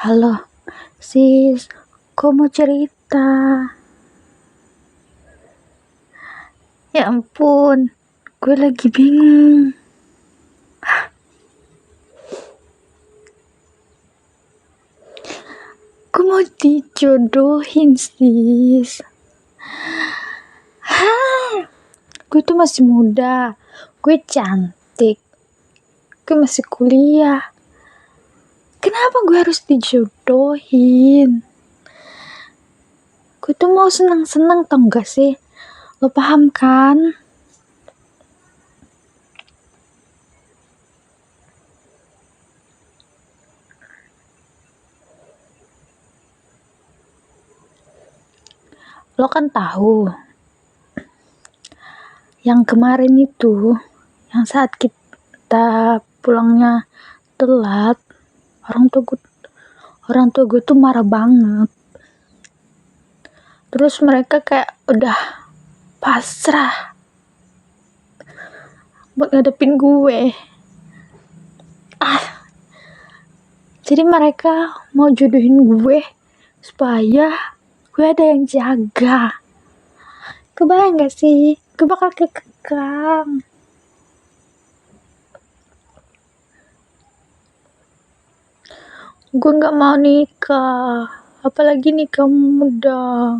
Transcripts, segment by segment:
Halo, sis, kok mau cerita? Ya ampun, gue lagi bingung. Gue mau dijodohin, sis. Gue tuh masih muda, gue cantik, gue masih kuliah. Kenapa gue harus dijodohin? Gue tuh mau seneng-seneng, tau gak sih? Lo paham kan? Lo kan tahu yang kemarin itu, yang saat kita pulangnya telat, orang tua gue tuh marah banget. Terus mereka kayak udah pasrah buat ngadepin gue. Jadi mereka mau jodohin gue supaya gue ada yang jaga. Kebayang gak sih? Gue bakal kekang. Gue gak mau nikah, apalagi nikah muda.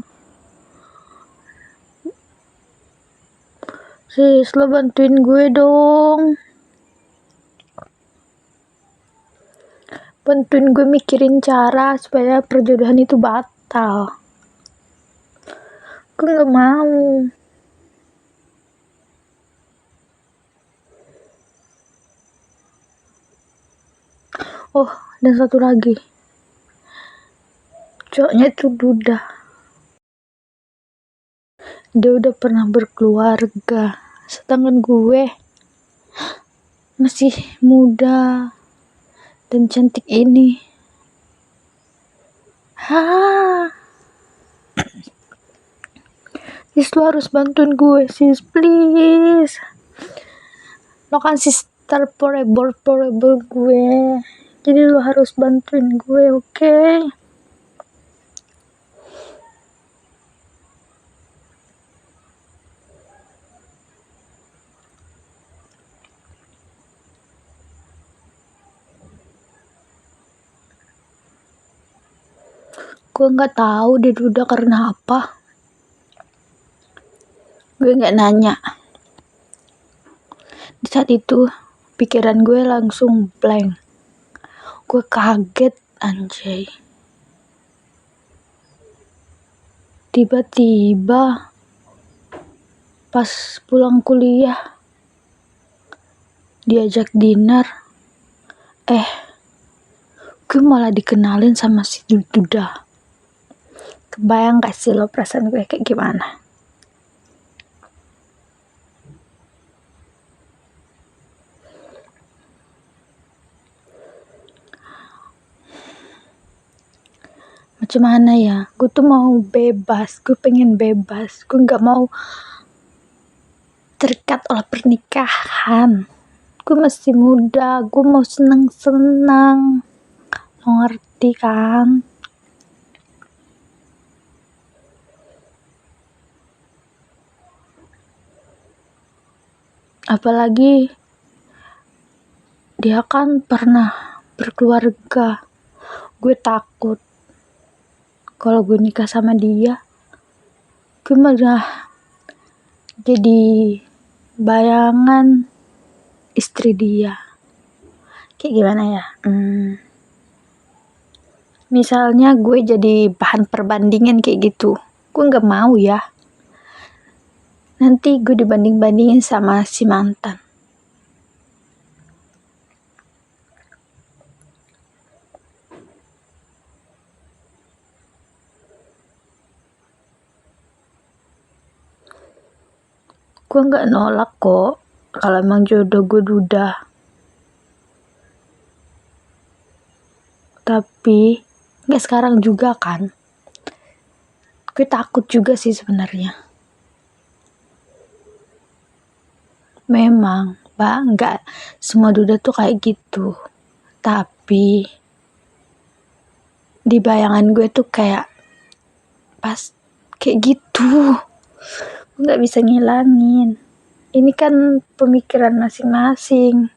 Sis, lo bantuin gue dong. Bantuin gue mikirin cara supaya perjodohan itu batal. Gue gak mau. Oh, dan satu lagi, cowoknya itu duda. Dia udah pernah berkeluarga, sedangkan gue masih muda dan cantik ini. Sis, lo harus bantuin gue, sis, please. Lo kan sister forever gue, jadi lo harus bantuin gue, oke? Gue nggak tahu dia duda karena apa. Gue nggak nanya. Di saat itu pikiran gue langsung blank. Gue kaget, anjay. Tiba-tiba pas pulang kuliah diajak dinner, gue malah dikenalin sama si duda. Kebayang gak sih lo perasaan gue kayak gimana? Macam mana ya? Gue tuh mau bebas, gue pengen bebas, gue gak mau terikat oleh pernikahan. Gue masih muda, gue mau senang-senang. Lo ngerti kan? Apalagi dia kan pernah berkeluarga. Gue takut kalau gue nikah sama dia, gue malah jadi bayangan istri dia. Kayak gimana ya? Misalnya gue jadi bahan perbandingan kayak gitu. Gue gak mau ya. Nanti gue dibanding-bandingin sama si mantan. Gue gak nolak kok kalau emang jodoh gue duda. Tapi gak sekarang juga kan. Gue takut juga sih sebenarnya. Memang, gak semua duda tuh kayak gitu. Tapi di bayangan gue tuh kayak pas kayak gitu, nggak bisa ngilangin. Ini kan pemikiran masing-masing.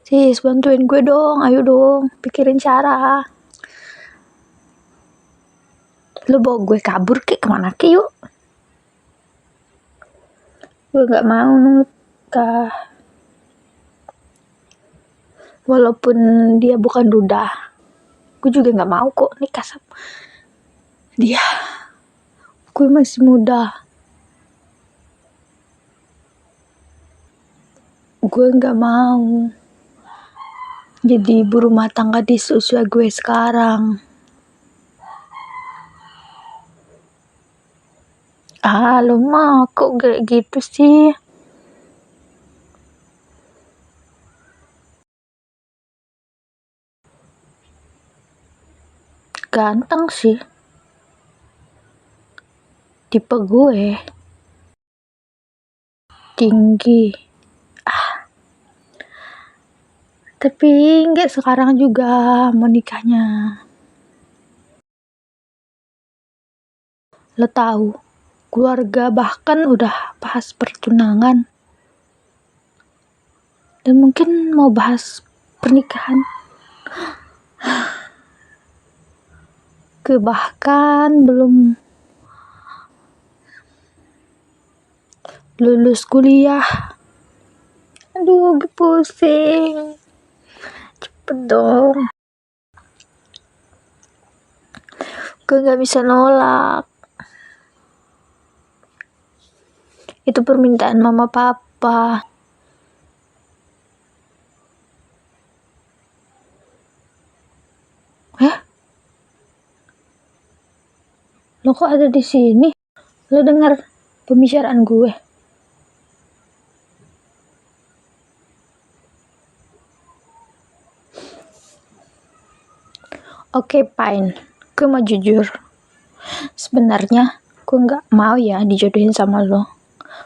Sis, bantuin gue dong, ayo dong, pikirin cara. Lu bawa gue kabur kemana yuk? Gue gak mau nikah. Walaupun dia bukan duda, gue juga gak mau kok nikah sama dia. Gue masih muda. Gue gak mau jadi ibu rumah tangga di usia gue sekarang. Lu mah kok kayak gitu sih? Ganteng sih. Tipe gue. Tinggi. Tapi nggak sekarang juga mau nikahnya. Lo tahu, keluarga bahkan udah bahas pertunangan. Dan mungkin mau bahas pernikahan. Bahkan belum lulus kuliah. Aduh, gue pusing. Cepet dong. Gue gak bisa nolak. Itu permintaan mama papa. Lo kok ada di sini? Lo dengar pembicaraan gue? Oke, fine. Gue mau jujur. Sebenarnya gue nggak mau ya dijodohin sama lo.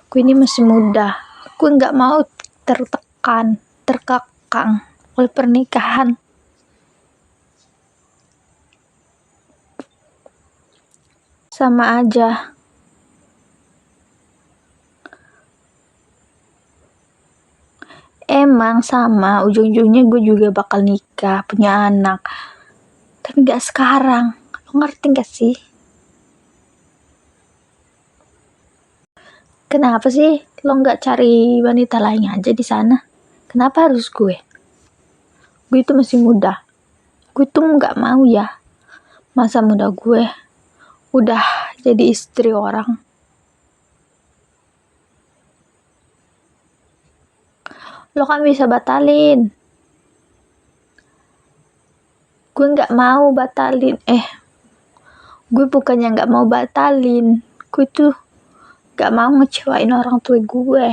Gue ini masih muda. Gue nggak mau terkekang oleh pernikahan. Sama aja. Emang sama, ujung-ujungnya gue juga bakal nikah, punya anak. Tapi gak sekarang. Lo ngerti gak sih? Kenapa sih lo gak cari wanita lain aja di sana? Kenapa harus gue? Gue itu masih muda. Gue tuh gak mau ya masa muda gue udah jadi istri orang. Lo kan bisa batalin. Gue gak mau batalin. Gue bukannya gak mau batalin. Gue tuh gak mau ngecewain orang tua gue.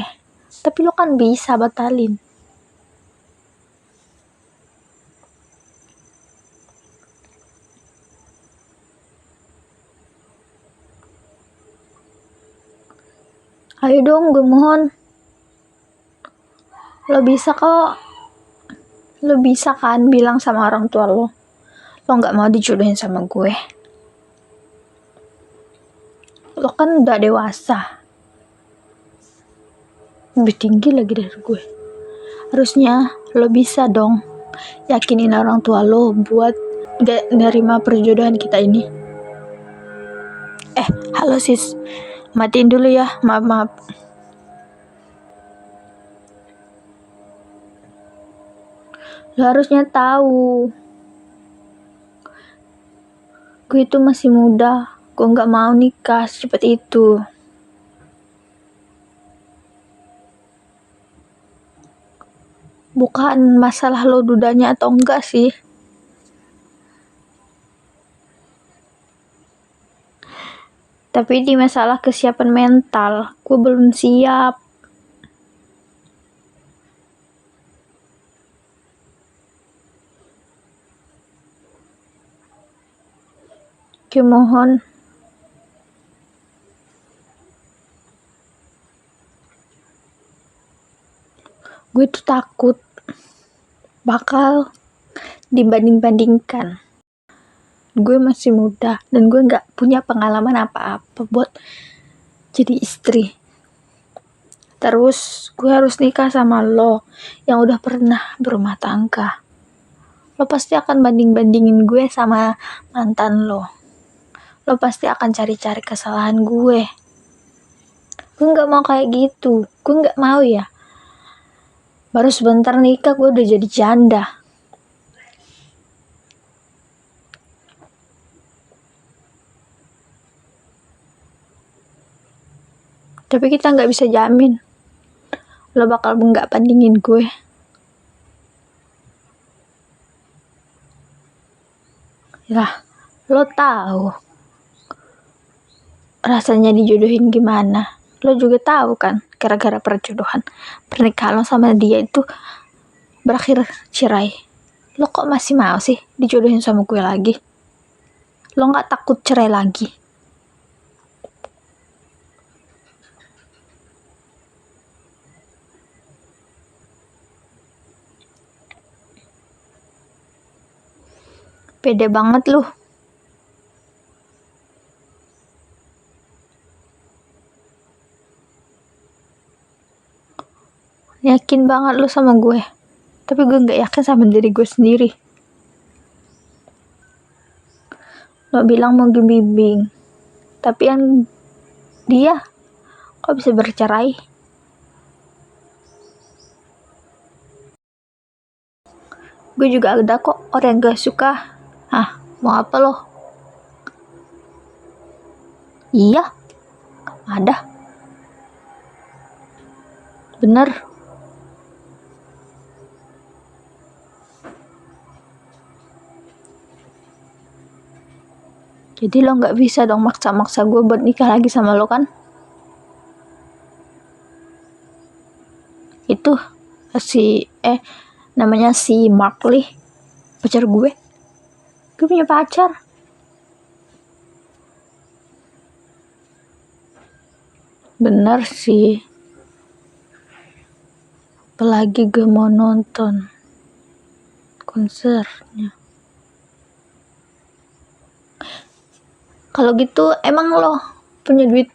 Tapi lo kan bisa batalin. Ayo dong, gue mohon. Lo bisa kok. Lo bisa kan bilang sama orang tua lo gak mau dijodohin sama gue. Lo kan udah dewasa. Lebih tinggi lagi dari gue. Harusnya lo bisa dong yakinin orang tua lo buat gak nerima perjodohan kita ini. Halo sis. Matiin dulu ya. Maaf. Lo harusnya tahu. Gue itu masih muda. Gue gak mau nikah secepat itu. Bukan masalah lo dudanya atau enggak sih. Tapi di masalah kesiapan mental, gue belum siap. Gue mohon. Gue tuh takut bakal dibanding-bandingkan. Gue masih muda dan gue nggak punya pengalaman apa-apa buat jadi istri. Terus gue harus nikah sama lo yang udah pernah berumah tangga. Lo pasti akan banding-bandingin gue sama mantan lo. Lo pasti akan cari-cari kesalahan gue. Gue nggak mau kayak gitu. Gue nggak mau ya. Baru sebentar nikah gue udah jadi janda. Tapi kita nggak bisa jamin lo bakal nggak bandingin gue. Lah, lo tahu rasanya dijodohin gimana. Lo juga tahu kan, gara-gara perjodohan pernikahan lo sama dia itu berakhir cerai. Lo kok masih mau sih dijodohin sama gue lagi? Lo nggak takut cerai lagi? Pede banget lu. Yakin banget lu sama gue. Tapi gue gak yakin sama diri gue sendiri. Lo bilang mau bimbing. Tapi yang dia kok bisa bercerai? Gue juga ada kok orang yang gak suka. Mau apa lo? Iya, ada. Bener. Jadi lo gak bisa dong maksa-maksa gue buat nikah lagi sama lo kan? Itu namanya si Mark Lee, pacar gue. Gue punya pacar. Bener sih. Apalagi gue mau nonton konsernya. Kalau gitu emang lo punya duit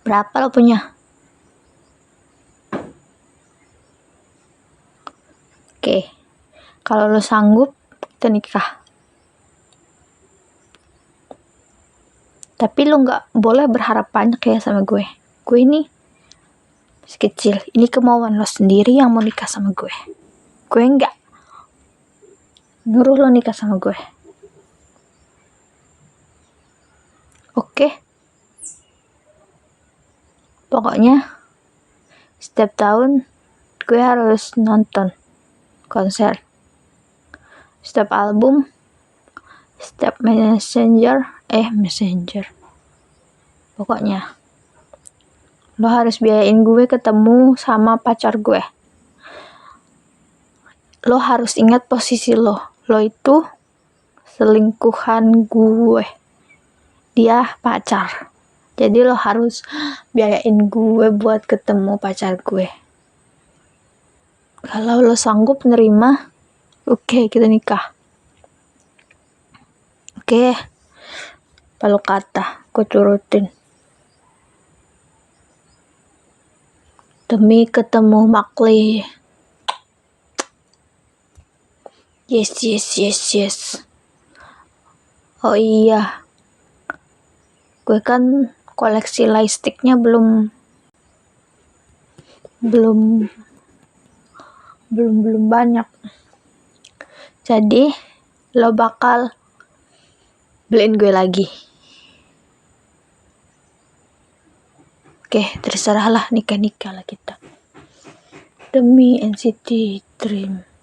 berapa lo punya? Oke, kalau lo sanggup kita nikah. Tapi lo nggak boleh berharap banyak ya sama gue. Gue ini masih kecil. Ini kemauan lo sendiri yang mau nikah sama gue. Gue nggak nyuruh lo nikah sama gue. Oke? Pokoknya setiap tahun gue harus nonton konser. Setiap album, setiap messenger. Pokoknya lo harus biayain gue ketemu sama pacar gue. Lo harus ingat posisi lo. Lo itu selingkuhan gue. Dia pacar. Jadi lo harus biayain gue buat ketemu pacar gue. Kalau lo sanggup nerima, oke, kita nikah. Oke, kalau kata gue turutin. Demi ketemu Mark Lee. Yes. Oh iya, gue kan koleksi lightsticknya belum banyak. Jadi lo bakal beliin gue lagi. Oke, terserah lah, nikah lah kita. Demi NCT Dream.